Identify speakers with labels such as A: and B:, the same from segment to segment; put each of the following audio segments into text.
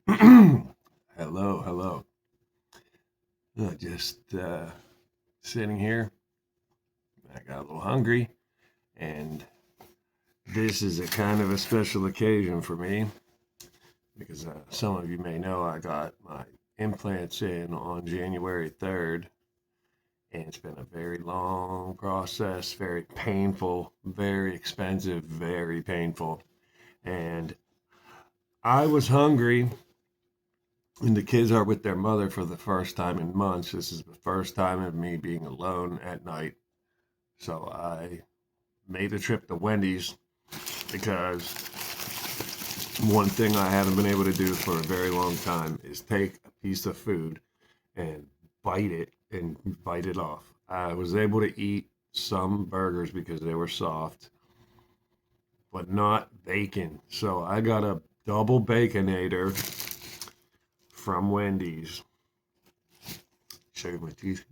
A: Hello, hello. Just sitting here. I got a little hungry, and this is a kind of a special occasion for me because some of you may know I got my implants in on January 3rd, and it's been a very long process, very painful, very expensive, very painful. And I was hungry, and the kids are with their mother for the first time in months. This is the first time of me being alone at night. So I made a trip to Wendy's because one thing I haven't been able to do for a very long time is take a piece of food and bite it off. I was able to eat some burgers because they were soft, but not bacon. So I got a double baconator from Wendy's. Show you my teeth.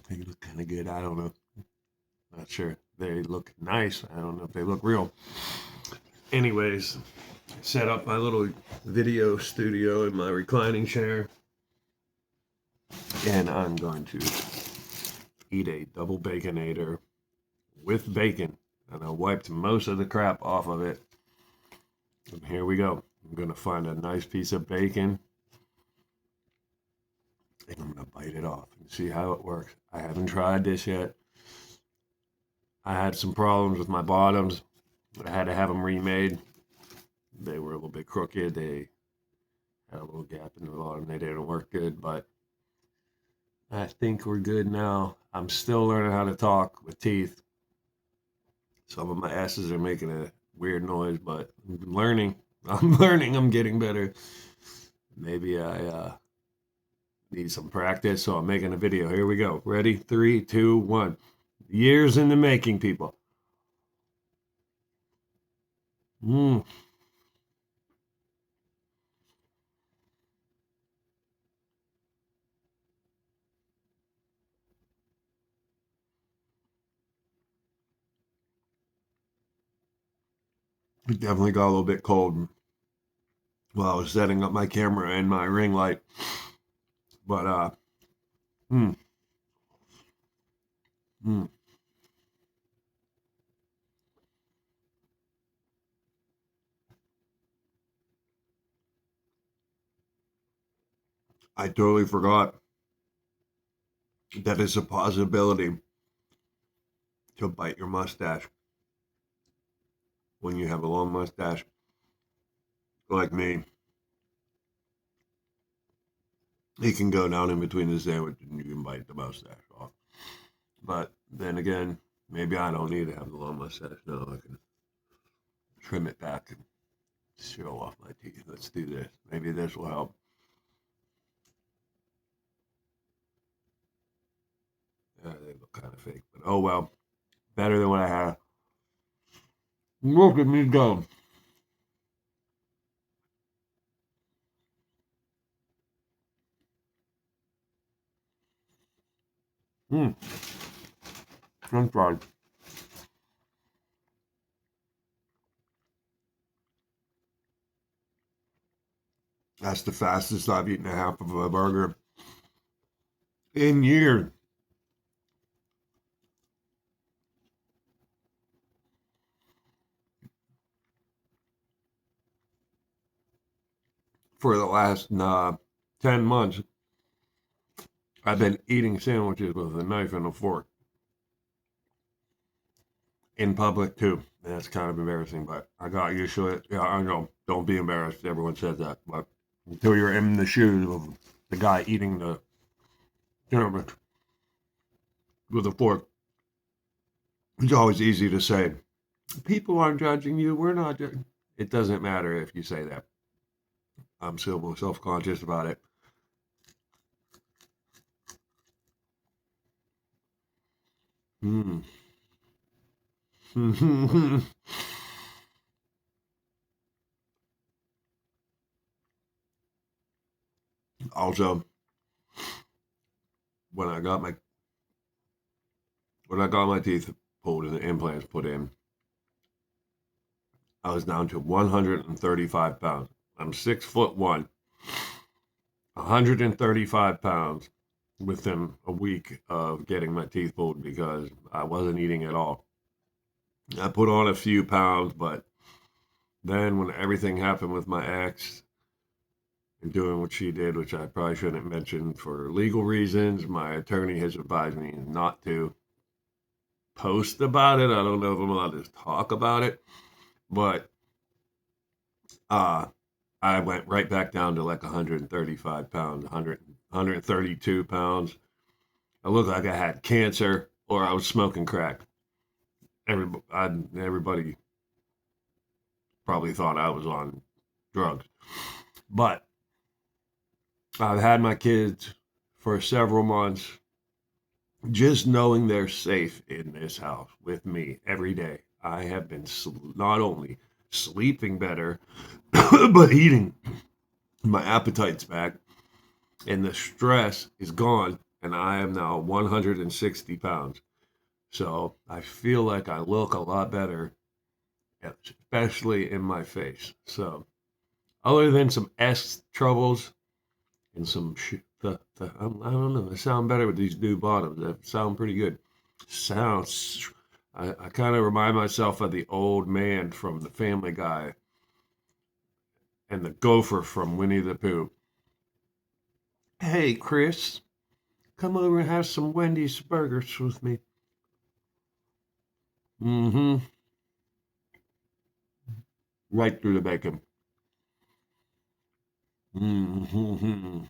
A: They look kind of good. I don't know. Not sure. They look nice. I don't know if they look real. Anyways, set up my little video studio in my reclining chair, and I'm going to eat a double baconator with bacon, and I wiped most of the crap off of it. And here we go. I'm going to find a nice piece of bacon, and I'm going to bite it off and see how it works. I haven't tried this yet. I had some problems with my bottoms. I had to have them remade. They were a little bit crooked. They had a little gap in the bottom. They didn't work good, but I think we're good now. I'm still learning how to talk with teeth. Some of my S's are making a weird noise, but I'm learning. I'm learning. I'm getting better. Maybe I need some practice, so I'm making a video. Here we go. Ready? 3, 2, 1. Years in the making, people. Mm. It definitely got a little bit cold while I was setting up my camera and my ring light. But mm, mm. I totally forgot that it's a possibility to bite your mustache when you have a long mustache like me. It can go down in between the sandwich and you can bite the mustache off. But then again, maybe I don't need to have the long mustache now. I can trim it back and show off my teeth. Let's do this. Maybe this will help. They look kind of fake, but oh well. Better than what I had. Look at me go. Hmm. French fries. That's the fastest I've eaten a half of a burger in years. For the last 10 months, I've been eating sandwiches with a knife and a fork in public too. And that's kind of embarrassing, but I got used to it. Yeah, I know. Don't be embarrassed. Everyone says that. But until you're in the shoes of the guy eating the sandwich with a fork, it's always easy to say, people aren't judging you. We're not judging. It doesn't matter if you say that. I'm still self conscious about it. Mm. Also, when I got my teeth pulled and the implants put in, I was down to 135 pounds. I'm 6'1", 135 pounds within a week of getting my teeth pulled because I wasn't eating at all. I put on a few pounds, but then when everything happened with my ex and doing what she did, which I probably shouldn't mention for legal reasons, my attorney has advised me not to post about it. I don't know if I'm allowed to talk about it, but I went right back down to like 135 pounds, 132 pounds. I looked like I had cancer or I was smoking crack. Everybody probably thought I was on drugs. But I've had my kids for several months. Just knowing they're safe in this house with me every day, I have been not only sleeping better, but eating. My appetite's back, and the stress is gone, and I am now 160 pounds. So I feel like I look a lot better, especially in my face. So, other than some S troubles and some I don't know, they sound better with these new bottoms. They sound pretty good. Sounds. I kind of remind myself of the old man from the Family Guy and the gopher from Winnie the Pooh. Hey, Chris, come over and have some Wendy's burgers with me. Mm-hmm. Right through the bacon. Mm-hmm.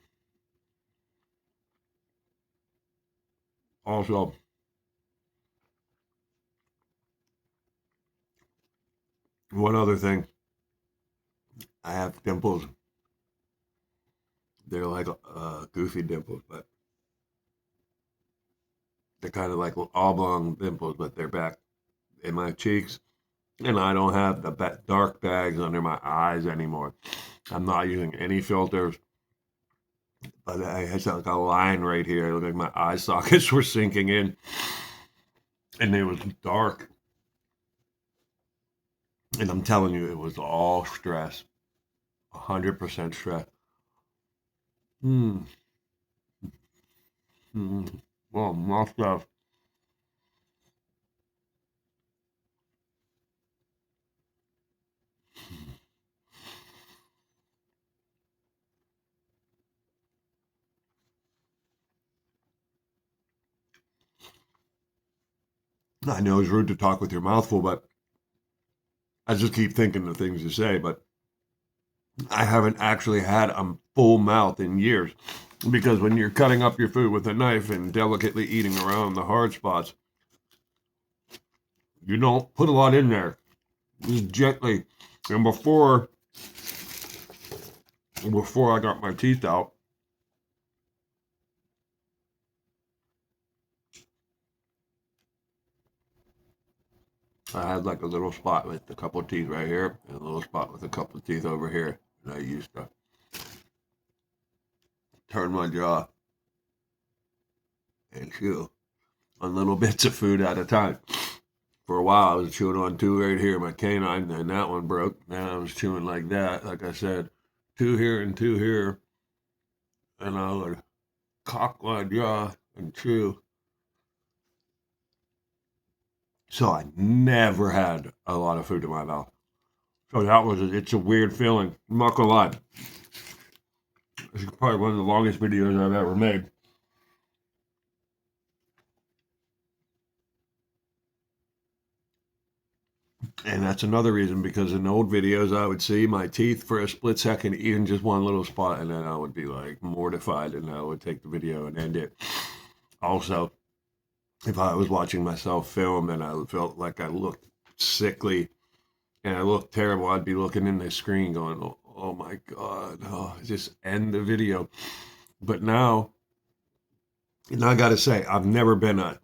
A: Also, one other thing. I have dimples. They're like goofy dimples, but they're kind of like oblong dimples, but they're back in my cheeks. And I don't have the dark bags under my eyes anymore. I'm not using any filters, but I had like a line right here. It looked like my eye sockets were sinking in, and it was dark. And I'm telling you, it was all stress, 100% stress. Hmm. Hmm. Well, more stuff. I know it's rude to talk with your mouth full, but I just keep thinking of things to say. But I haven't actually had a full mouth in years because when you're cutting up your food with a knife and delicately eating around the hard spots, you don't put a lot in there. Just gently. And before I got my teeth out, I had like a little spot with a couple of teeth right here and a little spot with a couple of teeth over here. And I used to turn my jaw and chew on little bits of food at a time. For a while, I was chewing on two right here, my canine, and that one broke. Then I was chewing like that, like I said, two here and two here. And I would cock my jaw and chew. So I never had a lot of food in my mouth. So it's a weird feeling. I'm not gonna lie. This is probably one of the longest videos I've ever made. And that's another reason because in old videos, I would see my teeth for a split second, even just one little spot, and then I would be like mortified and I would take the video and end it. Also, if I was watching myself film and I felt like I looked sickly and I looked terrible, I'd be looking in the screen going, oh my God, just end the video. But now, and I got to say, I've never been a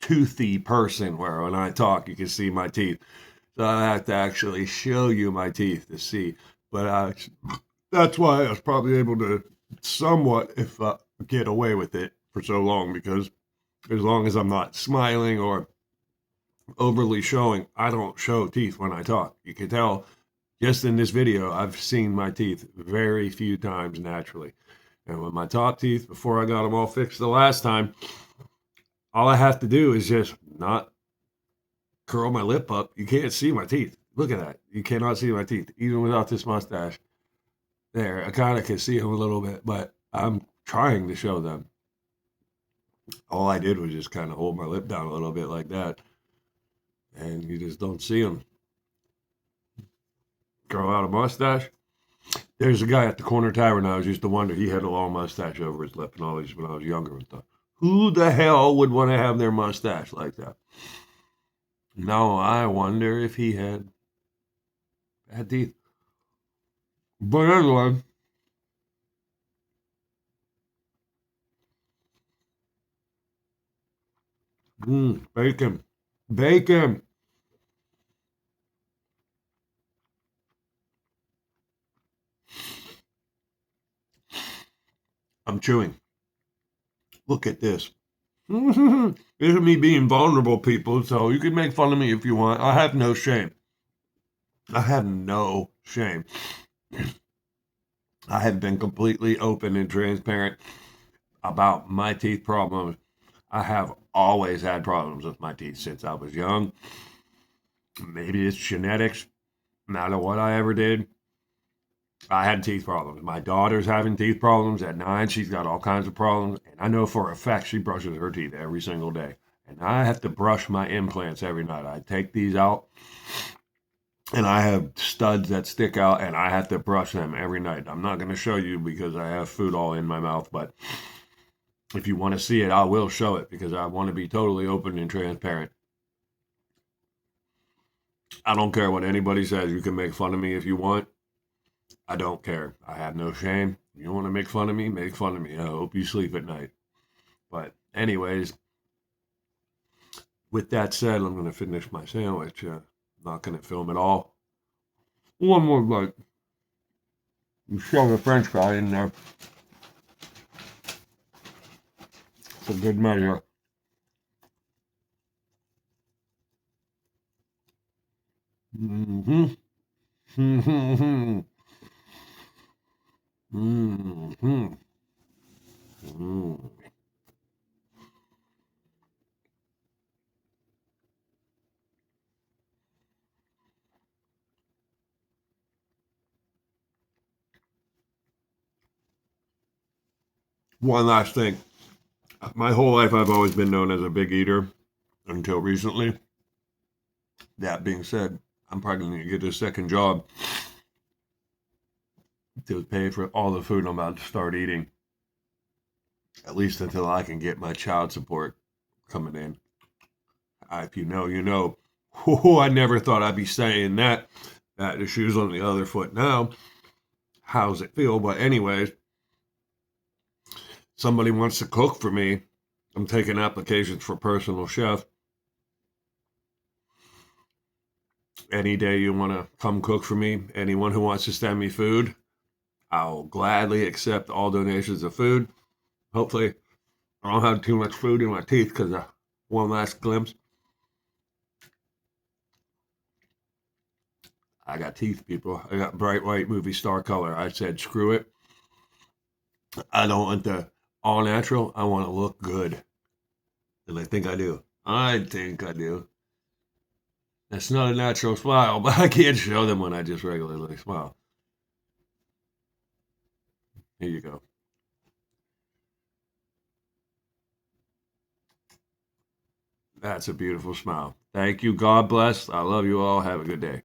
A: toothy person where when I talk, you can see my teeth. So I have to actually show you my teeth to see. But that's why I was probably able to somewhat, if get away with it for so long, because as long as I'm not smiling or overly showing, I don't show teeth when I talk. You can tell Just in this video, I've seen my teeth very few times naturally. And with my top teeth, before I got them all fixed the last time, all I have to do is just not curl my lip up. You can't see my teeth. Look at that. You cannot see my teeth, even without this mustache. There, I kind of can see them a little bit, but I'm trying to show them. All I did was just kind of hold my lip down a little bit like that. And you just don't see them. Grow out a mustache. There's a guy at the corner tavern. I was used to wonder, he had a long mustache over his lip and all these when I was younger and thought, who the hell would want to have their mustache like that? Now I wonder if he had bad teeth. But anyway, bacon. Bacon. I'm chewing. Look at this. This is me being vulnerable, people, so you can make fun of me if you want. I have no shame. I have no shame. I have been completely open and transparent about my teeth problems. I have always had problems with my teeth since I was young. Maybe it's genetics. No matter what I ever did, I had teeth problems. My daughter's having teeth problems at 9. She's got all kinds of problems. And I know for a fact she brushes her teeth every single day. And I have to brush my implants every night. I take these out and I have studs that stick out and I have to brush them every night. I'm not going to show you because I have food all in my mouth, but if you want to see it, I will show it because I want to be totally open and transparent. I don't care what anybody says. You can make fun of me if you want. I don't care. I have no shame. You want to make fun of me? Make fun of me. I hope you sleep at night. But anyways, with that said, I'm going to finish my sandwich. Not going to film it all. One more bite. You shove a French fry in there. It's a good measure. Mm-hmm. Mm-hmm. Mm-hmm. Mm. One last thing. My whole life, I've always been known as a big eater until recently. That being said, I'm probably going to get a second job to pay for all the food I'm about to start eating, at least until I can get my child support coming in. If you know, you know. Oh, I never thought I'd be saying that. That the shoe's on the other foot now. How's it feel? But anyways, somebody wants to cook for me. I'm taking applications for personal chef. Any day you want to come cook for me, anyone who wants to send me food, I'll gladly accept all donations of food. Hopefully, I don't have too much food in my teeth because one last glimpse. I got teeth, people. I got bright white movie star color. I said, screw it. I don't want the all natural. I want to look good. And I think I do. I think I do. That's not a natural smile, but I can't show them when I just regularly smile. Here you go. That's a beautiful smile. Thank you. God bless. I love you all. Have a good day.